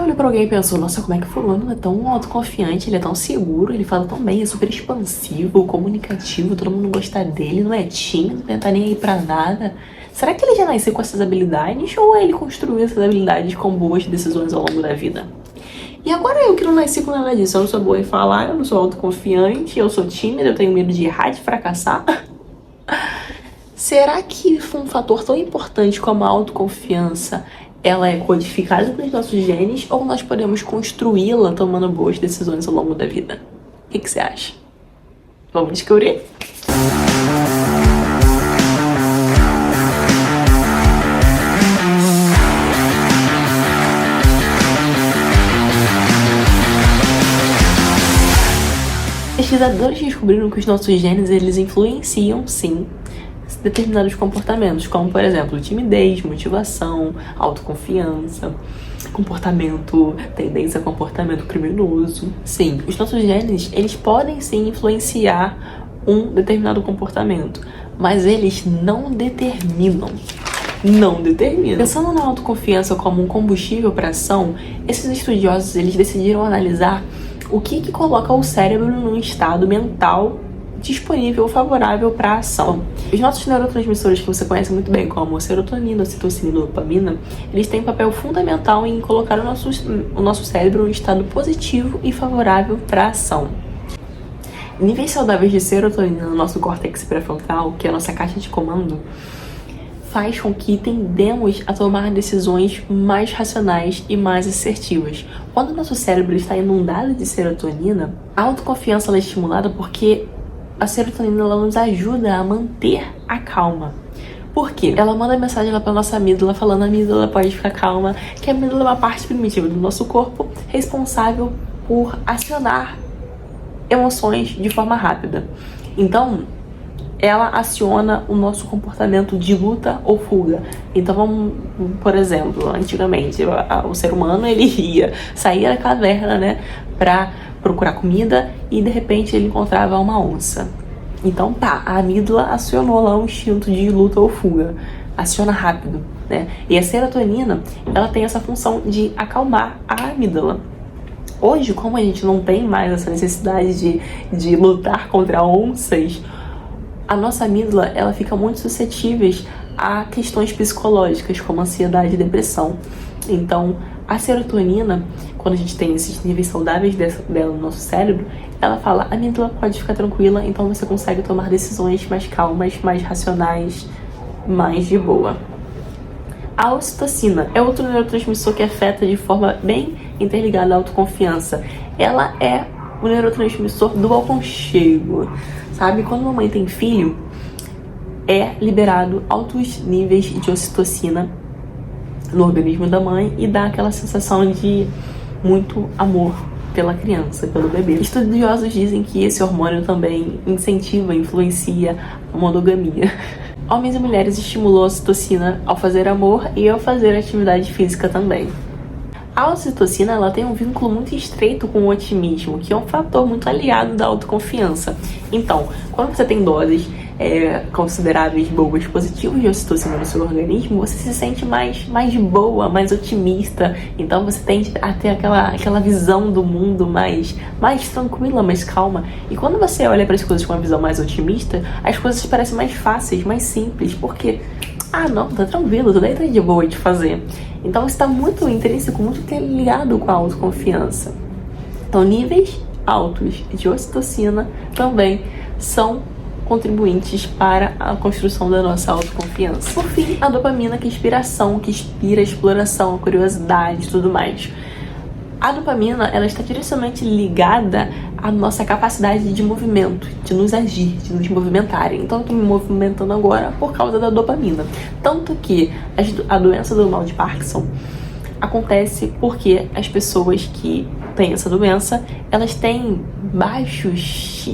olhou pra alguém e pensou, nossa, como é que fulano é tão autoconfiante, ele é tão seguro, ele fala tão bem, é super expansivo, comunicativo, todo mundo gosta dele, não é tímido, não tá nem aí pra nada. Será que ele já nasceu com essas habilidades ou ele construiu essas habilidades com boas decisões ao longo da vida? E agora eu que não nasci com nada disso, eu não sou boa em falar, eu não sou autoconfiante, eu sou tímida, eu tenho medo de errar, de fracassar. Será que um fator tão importante como a autoconfiança, ela é codificada nos nossos genes ou nós podemos construí-la tomando boas decisões ao longo da vida? O que você acha? Vamos descobrir? Pesquisadores descobriram que os nossos genes, eles influenciam, sim, determinados comportamentos, como, por exemplo, timidez, motivação, autoconfiança, comportamento, tendência a comportamento criminoso. Sim, os nossos genes, eles podem, sim, influenciar um determinado comportamento, mas eles não determinam. Pensando na autoconfiança como um combustível para ação, esses estudiosos, eles decidiram analisar o que coloca o cérebro num estado mental disponível, favorável para a ação. Os nossos neurotransmissores, que você conhece muito bem, como serotonina, ocitocina e dopamina, eles têm um papel fundamental em colocar o nosso cérebro em estado positivo e favorável para a ação. Níveis saudáveis de serotonina no nosso córtex pré-frontal, que é a nossa caixa de comando, faz com que tendemos a tomar decisões mais racionais e mais assertivas. Quando o nosso cérebro está inundado de serotonina, a autoconfiança ela é estimulada porque a serotonina ela nos ajuda a manter a calma. Por quê? Ela manda mensagem lá para nossa amígdala falando: amígdala, pode ficar calma, que a amígdala é uma parte primitiva do nosso corpo responsável por acionar emoções de forma rápida. Então, ela aciona o nosso comportamento de luta ou fuga. Então, vamos, por exemplo, antigamente, o ser humano, ele ia sair da caverna, né, pra procurar comida e, de repente, ele encontrava uma onça. Então, a amígdala acionou lá um instinto de luta ou fuga. Aciona rápido, né? E a serotonina, ela tem essa função de acalmar a amígdala. Hoje, como a gente não tem mais essa necessidade de lutar contra onças, a nossa amígdala, ela fica muito suscetível a questões psicológicas, como ansiedade e depressão. Então, a serotonina, quando a gente tem esses níveis saudáveis dela no nosso cérebro, ela fala: a amígdala pode ficar tranquila, então você consegue tomar decisões mais calmas, mais racionais, mais de boa. A ocitocina é outro neurotransmissor que afeta de forma bem interligada à autoconfiança. Ela é o neurotransmissor do aconchego. Sabe, quando uma mãe tem filho, é liberado altos níveis de ocitocina no organismo da mãe e dá aquela sensação de muito amor pela criança, pelo bebê. Estudiosos dizem que esse hormônio também incentiva, influencia a monogamia. Homens e mulheres estimulam a ocitocina ao fazer amor e ao fazer atividade física também. A ocitocina, ela tem um vínculo muito estreito com o otimismo, que é um fator muito aliado da autoconfiança. Então, quando você tem doses consideráveis boas, positivas de ocitocina no seu organismo, você se sente mais boa, mais otimista. Então, você tende a ter aquela visão do mundo mais tranquila, mais calma. E quando você olha para as coisas com uma visão mais otimista, as coisas parecem mais fáceis, mais simples, porque não, tá tranquilo, tudo aí tá de boa de fazer. Então, isso está muito intrínseco, muito ligado com a autoconfiança. Então, níveis altos de ocitocina também são contribuintes para a construção da nossa autoconfiança. Por fim, a dopamina, que é inspiração, que inspira a exploração, a curiosidade e tudo mais. A dopamina, ela está diretamente ligada à nossa capacidade de movimento, de nos agir, de nos movimentarem. Então, eu estou me movimentando agora por causa da dopamina. Tanto que a doença do mal de Parkinson acontece porque as pessoas que têm essa doença, elas têm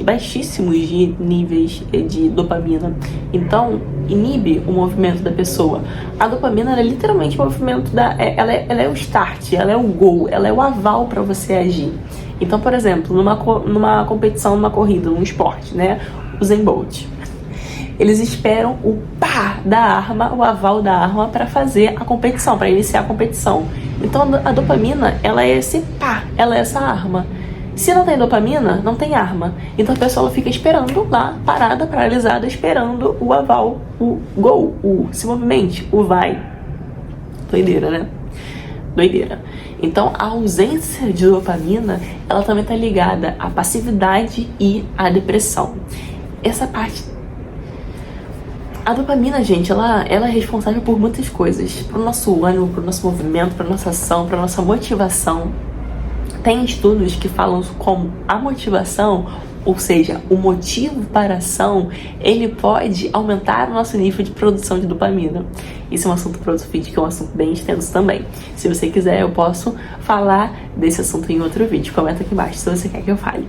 baixíssimos de níveis de dopamina. Então, inibe o movimento da pessoa. A dopamina é literalmente o movimento ela é o start, ela é o goal, ela é o aval para você agir. Então, por exemplo, numa competição, numa corrida, num esporte, né? O Usain Bolt. Eles esperam o pá da arma, o aval da arma para fazer a competição, para iniciar a competição. Então a dopamina, ela é esse pá, ela é essa arma. Se não tem dopamina, não tem arma. Então a pessoa fica esperando lá, parada, paralisada, esperando o aval, o gol, o se movimente, o vai. Doideira, né? Doideira. Então a ausência de dopamina, ela também tá ligada à passividade e à depressão. Essa parte... A dopamina, gente, ela é responsável por muitas coisas. Pro nosso ânimo, pro nosso movimento, pra nossa ação, pra nossa motivação. Tem estudos que falam como a motivação, ou seja, o motivo para a ação, ele pode aumentar o nosso nível de produção de dopamina. Isso é um assunto para outro vídeo, que é um assunto bem extenso também. Se você quiser, eu posso falar desse assunto em outro vídeo. Comenta aqui embaixo se você quer que eu fale.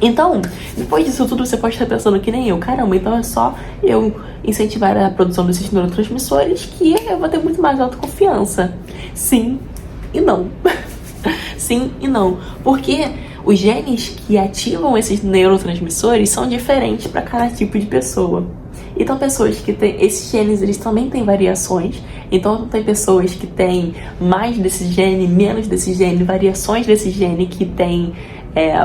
Então, depois disso tudo, você pode estar pensando que nem eu. Caramba, então é só eu incentivar a produção desses neurotransmissores que eu vou ter muito mais autoconfiança. Sim e não. Sim e não. Porque os genes que ativam esses neurotransmissores são diferentes para cada tipo de pessoa. Então, pessoas que têm esses genes, eles também têm variações. Então, tem pessoas que têm mais desse gene, menos desse gene, variações desse gene que tem,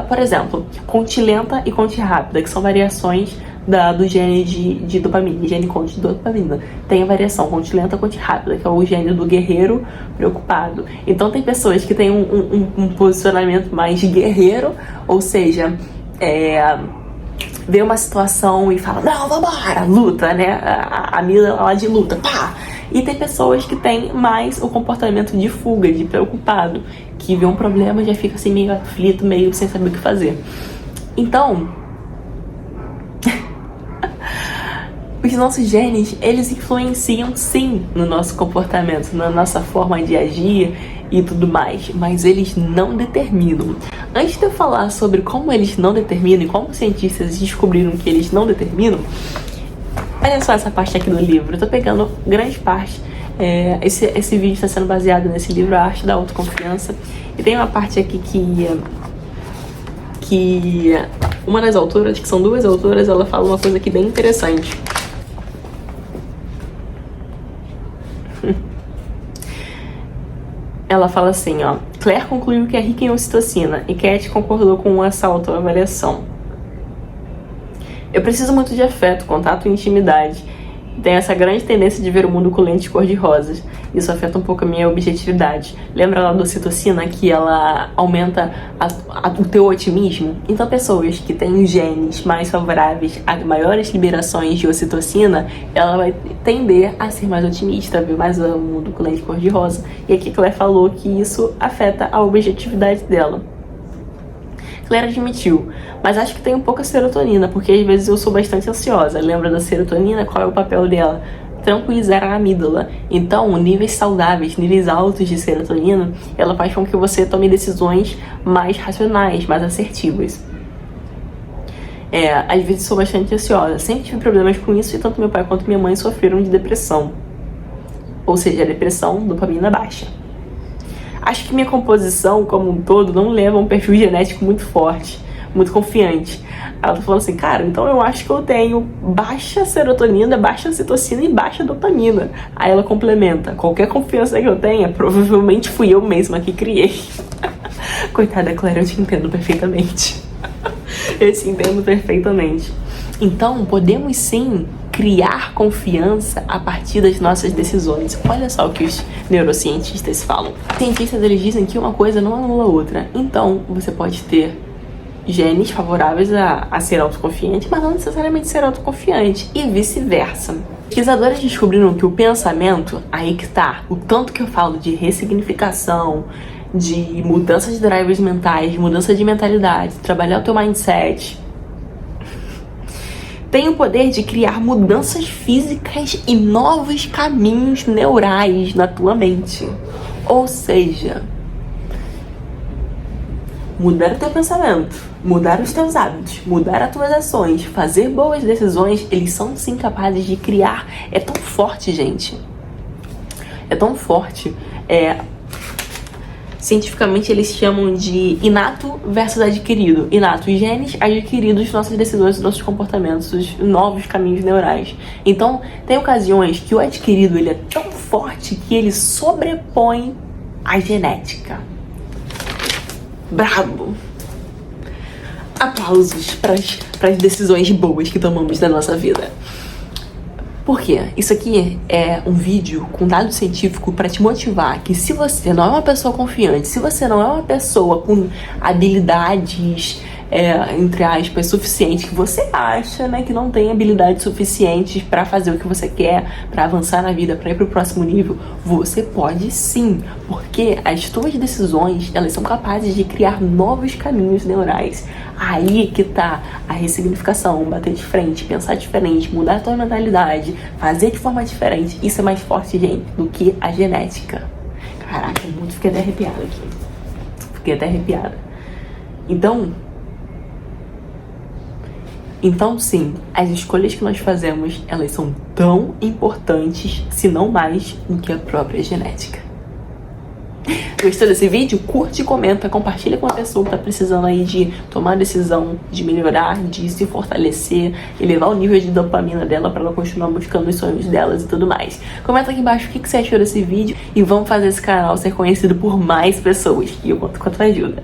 por exemplo, conte lenta e conte rápida, que são variações do gene de dopamina, gene conte de dopamina. Tem a variação conte lenta, conte rápida, que é o gene do guerreiro preocupado. Então tem pessoas que têm um posicionamento mais guerreiro, ou seja, vê uma situação e fala, não, vambora, luta, né? A Mila lá de luta, pá! E tem pessoas que têm mais o comportamento de fuga, de preocupado, que vê um problema e já fica assim meio aflito, meio sem saber o que fazer. Então, os nossos genes, eles influenciam sim no nosso comportamento, na nossa forma de agir e tudo mais, mas eles não determinam. Antes de eu falar sobre como eles não determinam e como os cientistas descobriram que eles não determinam, olha só essa parte aqui do livro. Eu tô pegando grande parte. Esse vídeo está sendo baseado nesse livro, A Arte da Autoconfiança. E tem uma parte aqui que uma das autoras, que são duas autoras, ela fala uma coisa aqui bem interessante. Ela fala assim, ó. Claire concluiu que é rica em ocitocina e Cat concordou com essa autoavaliação. Eu preciso muito de afeto, contato e intimidade. Tenho essa grande tendência de ver o mundo com lentes cor-de-rosas. Isso afeta um pouco a minha objetividade. Lembra lá da ocitocina que ela aumenta o teu otimismo? Então pessoas que têm genes mais favoráveis a maiores liberações de ocitocina, ela vai tender a ser mais otimista, ver mais o mundo com lente cor-de-rosa. E aqui Claire falou que isso afeta a objetividade dela. Claire admitiu, mas acho que tem um pouco a serotonina, porque às vezes eu sou bastante ansiosa. Lembra da serotonina? Qual é o papel dela? Tranquilizar a amígdala. Então, níveis saudáveis, níveis altos de serotonina, ela faz com que você tome decisões mais racionais, mais assertivas. Às vezes sou bastante ansiosa. Sempre tive problemas com isso e tanto meu pai quanto minha mãe sofreram de depressão. Ou seja, depressão, dopamina baixa. Acho que minha composição, como um todo, não leva a um perfil genético muito forte, muito confiante. Ela tá falando assim, cara, então eu acho que eu tenho baixa serotonina, baixa ocitocina e baixa dopamina. Aí ela complementa, qualquer confiança que eu tenha, provavelmente fui eu mesma que criei. Coitada, Claire, eu te entendo perfeitamente. Eu te entendo perfeitamente. Então, podemos sim criar confiança a partir das nossas decisões. Olha só o que os neurocientistas falam. Os cientistas, eles dizem que uma coisa não anula a outra. Então, você pode ter genes favoráveis a ser autoconfiante, mas não necessariamente ser autoconfiante, e vice-versa. Pesquisadores descobriram que o pensamento, aí que tá, o tanto que eu falo de ressignificação, de mudança de drivers mentais, mudança de mentalidade, trabalhar o teu mindset, tem o poder de criar mudanças físicas e novos caminhos neurais na tua mente. Ou seja, mudar o teu pensamento, mudar os teus hábitos, mudar as tuas ações, fazer boas decisões, eles são sim capazes de criar. É tão forte, gente. É tão forte. Cientificamente eles chamam de inato versus adquirido. Inato, os genes, adquiridos, nossas decisões, nossos comportamentos, os novos caminhos neurais. Então, tem ocasiões que o adquirido ele é tão forte forte que ele sobrepõe a genética. Brabo! Aplausos para as decisões boas que tomamos na nossa vida. Por quê? Isso aqui é um vídeo com dado científico para te motivar que se você não é uma pessoa confiante, se você não é uma pessoa com habilidades, entre aspas, suficientes, que você acha, né, que não tem habilidades suficientes para fazer o que você quer, para avançar na vida, para ir para o próximo nível, você pode sim, porque as tuas decisões, elas são capazes de criar novos caminhos neurais. Aí que tá a ressignificação, bater de frente, pensar diferente, mudar a tua mentalidade, fazer de forma diferente. Isso é mais forte, gente, do que a genética. Caraca, fiquei até arrepiada aqui. Fiquei até arrepiada. Então sim, as escolhas que nós fazemos, elas são tão importantes, se não mais, do que a própria genética. Gostou desse vídeo? Curte, comenta, compartilha com a pessoa que tá precisando aí de tomar a decisão, de melhorar, de se fortalecer, elevar o nível de dopamina dela para ela continuar buscando os sonhos delas e tudo mais. Comenta aqui embaixo o que você achou desse vídeo e vamos fazer esse canal ser conhecido por mais pessoas, que eu conto com a tua ajuda.